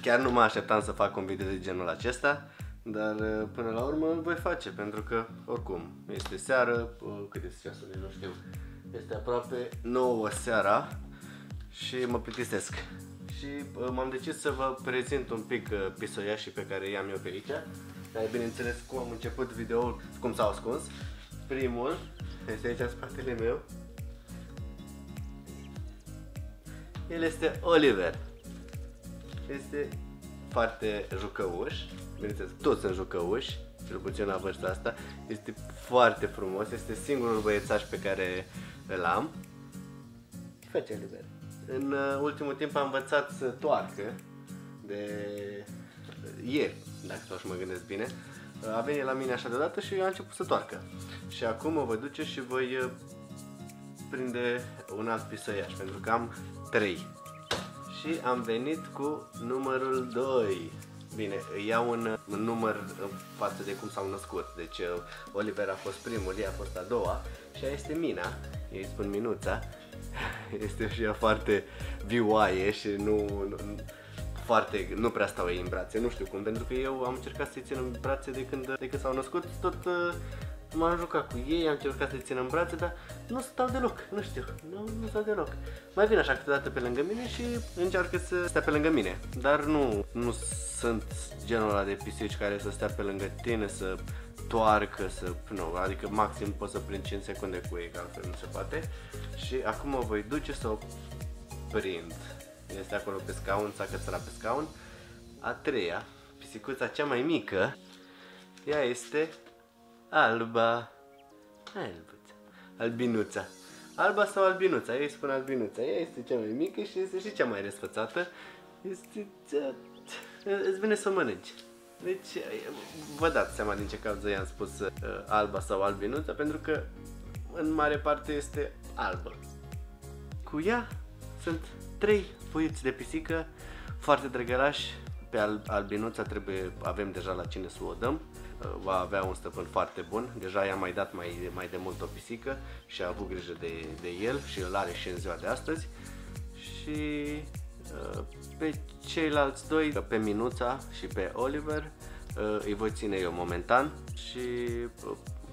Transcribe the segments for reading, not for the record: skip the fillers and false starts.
Chiar nu mă așteptam să fac un video de genul acesta, dar până la urmă îl voi face, pentru că oricum este seară, cât este ceasul, nu știu, este aproape 9 seara și mă plictisesc. Și m-am decis să vă prezint un pic pisoiașii pe care i-am eu pe aici. Dar bineînțeles cum am început videoul, cum s-au ascuns. Primul este aici în spatele meu. El este Oliver. Este foarte jucăuș. Bineînțeles, toți sunt jucăuși, cel puțin la vârsta asta. Este foarte frumos, este singurul băiețaș pe care îl am. Ce face Oliver? În ultimul timp am învățat să toarcă de ieri, dacă tot mă gândesc bine. A venit la mine așa deodată și a început să toarcă. Și acum mă voi duce și voi prinde un alt pisoiaș, pentru că am 3. Și am venit cu numărul 2. Bine, îi iau un număr în față de cum s-au născut. Deci Oliver a fost primul, ea a fost a doua și aia este Mina. Eu îi spun Minuța. Este și ea foarte vioaie și nu prea stau ei în brațe, nu știu cum, pentru că eu am încercat să-i țin în brațe de când s-au născut, tot m-am jucat cu ei, am încercat să-i țin în brațe, dar nu stau deloc, nu știu, nu stau deloc. Mai vin așa câteodată pe lângă mine și încearcă să stea pe lângă mine, dar nu sunt genul ăla de pisici care să stea pe lângă tine, să toarcă, adică maxim poți să prind 5 secunde cu ei, că altfel nu se poate. Și acum mă voi duce să o prind. Este acolo pe scaun, s-a cățărat pe scaun. A treia, pisicuța cea mai mică, ea este Alba. Albinuța. Alba sau Albinuța, eu îi spun Albinuța. Ea este cea mai mică și este și cea mai răsfățată. Îți vine să mănânci. Deci vă dați seama din ce cauză i-am spus Alba sau Albinuța, pentru că în mare parte este albă. Cu ea sunt 3 puiți de pisică foarte drăgălași. Pe Albinuța avem deja la cine să o dăm. Va avea un stăpân foarte bun. Deja i-am mai dat mai de mult o pisică și a avut grijă de el și îl are și în ziua de astăzi. Și pe ceilalți doi, pe Minuța și pe Oliver, îi voi ține eu momentan și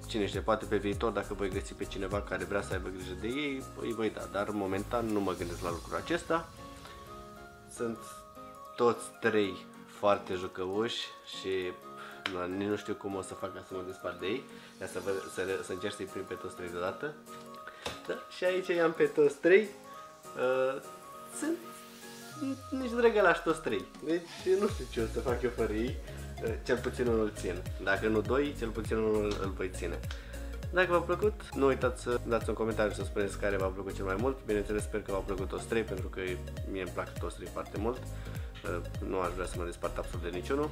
cine știe, poate pe viitor, dacă voi găsi pe cineva care vrea să aibă grijă de ei, îi voi da, dar momentan nu mă gândesc la lucrul acesta. Sunt toți 3 foarte jucăuși și nici nu știu cum o să fac ca să mă despart de ei, ca să încerc să-i prind pe toți 3 deodată. Da? Și aici i-am pe toți 3. Sunt nici drăgălași toți 3, deci nu știu ce o să fac eu fără ei. Cel puțin unul îl țin. Dacă nu 2, cel puțin unul îl voi ține. Dacă v-a plăcut, nu uitați să dați un comentariu să spuneți care v-a plăcut cel mai mult. Bineînțeles, sper că v-au plăcut toți 3, pentru că mie îmi plac toți 3 foarte mult. Nu aș vrea să mă despart absolut de niciunul.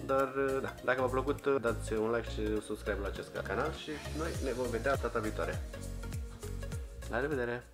Dar da, dacă v-a plăcut, dați un like și subscribe la acest canal și noi ne vom vedea data viitoare. La revedere!